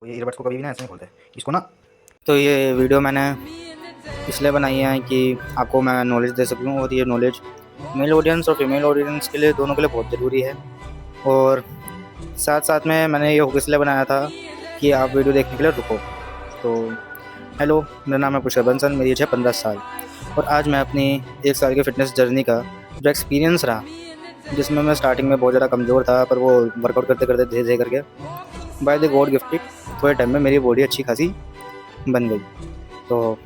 ये ईयरबड्स को कभी भी ना ऐसे नहीं खोलते इसको ना। तो ये वीडियो मैंने इसलिए बनाई है कि आपको मैं नॉलेज दे सकूं, और ये नॉलेज मेल ऑडियंस और फीमेल ऑडियंस के लिए, दोनों के लिए बहुत ज़रूरी है। और साथ साथ में मैंने ये हुक इसलिए बनाया था कि आप वीडियो देखने के लिए रुको। तो हेलो, मेरा नाम है पुष्कर बंसल, मेरी एज है 15 साल, और आज मैं अपनी 1 साल की फ़िटनेस जर्नी का जो एक्सपीरियंस रहा, जिसमें मैं स्टार्टिंग में बहुत ज़्यादा कमज़ोर था, पर वो वर्कआउट करते करते धीरे धीरे करके बाय द गॉड गिफ्टेड थोड़े टाइम में मेरी बॉडी अच्छी खासी बन गई। तो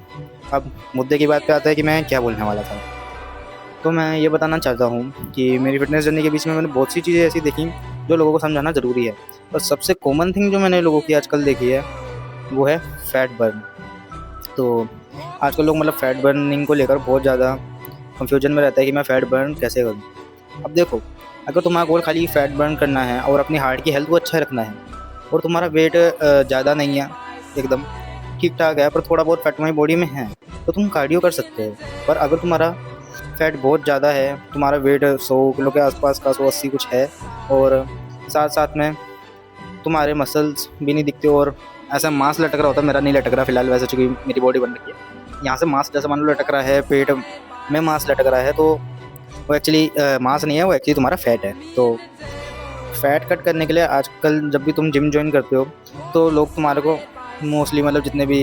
अब मुद्दे की बात पे आता है कि मैं क्या बोलने वाला था। तो मैं ये बताना चाहता हूँ कि मेरी फ़िटनेस जर्नी के बीच में मैंने बहुत सी चीज़ें ऐसी देखी जो लोगों को समझाना ज़रूरी है। और सबसे कॉमन थिंग जो मैंने लोगों की आजकल देखी है वो है फ़ैट बर्न। तो आजकल लोग मतलब फ़ैट बर्निंग को लेकर बहुत ज़्यादा कन्फ्यूजन में रहता है कि मैं फ़ैट बर्न कैसे करूँ। अब देखो, अगर तुम्हारा गोल खाली फ़ैट बर्न करना है और अपनी हार्ट की हेल्थ को अच्छा रखना है, और तुम्हारा वेट ज़्यादा नहीं है, एकदम ठीक ठाक है, पर थोड़ा बहुत फैट तुम्हारी बॉडी में है, तो तुम कार्डियो कर सकते हो। पर अगर तुम्हारा फैट बहुत ज़्यादा है, तुम्हारा वेट 100 किलो के आसपास का, 180 कुछ है, और साथ साथ में तुम्हारे मसल्स भी नहीं दिखते और ऐसा मांस लटक रहा होता है, मेरा नहीं लटक रहा फिलहाल, वैसे चूँकि मेरी बॉडी बन रही है, यहाँ से मांस जैसे मान लो लटक रहा है, पेट में मांस लटक रहा है, तो वो एक्चुअली मांस नहीं है, वो एक्चुअली तुम्हारा फैट है। तो फैट कट करने के लिए आजकल जब भी तुम जिम ज्वाइन करते हो, तो लोग तुम्हारे को मोस्टली मतलब जितने भी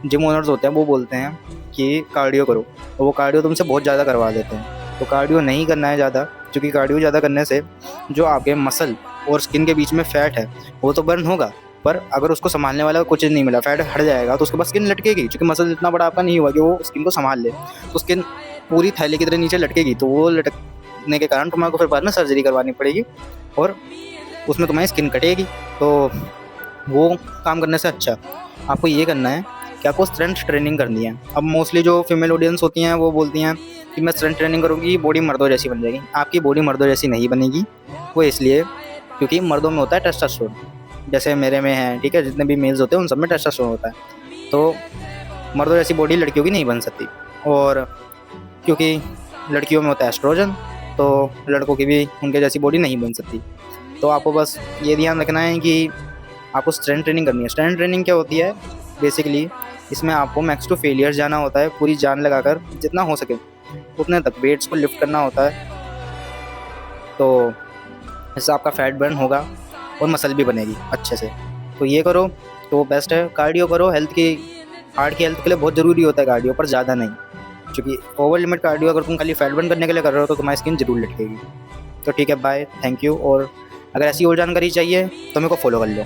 जिम ओनर्स होते हैं वो बोलते हैं कि कार्डियो करो, और वो कार्डियो तुमसे बहुत ज़्यादा करवा देते हैं। तो कार्डियो नहीं करना है ज़्यादा, क्योंकि कार्डियो ज़्यादा करने से जो आपके मसल और स्किन के बीच में फ़ैट है वो तो बर्न होगा, पर अगर उसको संभालने वाला कुछ नहीं मिला, फैट हट जाएगा, तो उसके बाद स्किन लटकेगी, क्योंकि मसल इतना बड़ा आपका नहीं हुआ कि वो स्किन को संभाल ले, तो स्किन पूरी थैली की तरह नीचे लटकेगी। तो वो लटकने के कारण तुम्हारे को फिर बाद में सर्जरी करवानी पड़ेगी और उसमें तुम्हारी स्किन कटेगी। तो वो काम करने से अच्छा आपको ये करना है कि आपको स्ट्रेंथ ट्रेनिंग करनी है। अब मोस्टली जो फीमेल ऑडियंस होती हैं वो बोलती हैं कि मैं स्ट्रेंथ ट्रेनिंग करूँगी, बॉडी मर्दों जैसी बन जाएगी। आपकी बॉडी मर्दों जैसी नहीं बनेगी, वो इसलिए क्योंकि मर्दों में होता है टेस्टोस्टेरोन, जैसे मेरे में है, ठीक है, जितने भी मेल्स होते हैं उन सब में टेस्टोस्टेरोन होता है। तो मर्दों जैसी बॉडी लड़कियों की नहीं बन सकती, और क्योंकि लड़कियों में होता है एस्ट्रोजन, तो लड़कों की भी उनके जैसी बॉडी नहीं बन सकती। तो आपको बस ये ध्यान रखना है कि आपको स्ट्रेंथ ट्रेनिंग करनी है। स्ट्रेंथ ट्रेनिंग क्या होती है बेसिकली, इसमें आपको मैक्स टू फेलियर जाना होता है, पूरी जान लगाकर जितना हो सके उतने तक वेट्स को लिफ्ट करना होता है। तो इससे आपका फैट बर्न होगा और मसल भी बनेगी अच्छे से। तो ये करो तो बेस्ट है। कार्डियो करो, हेल्थ की, हार्ट की हेल्थ के लिए बहुत ज़रूरी होता है कार्डियो, पर ज़्यादा नहीं, क्योंकि ओवर लिमिट कार्डियो अगर तुम खाली फैट बर्न करने के लिए कर रहे हो तो तुम्हारी स्किन जरूर लटकेगी। तो ठीक है, बाय, थैंक यू। और अगर ऐसी और जानकारी चाहिए तो मेरे को फॉलो कर लो।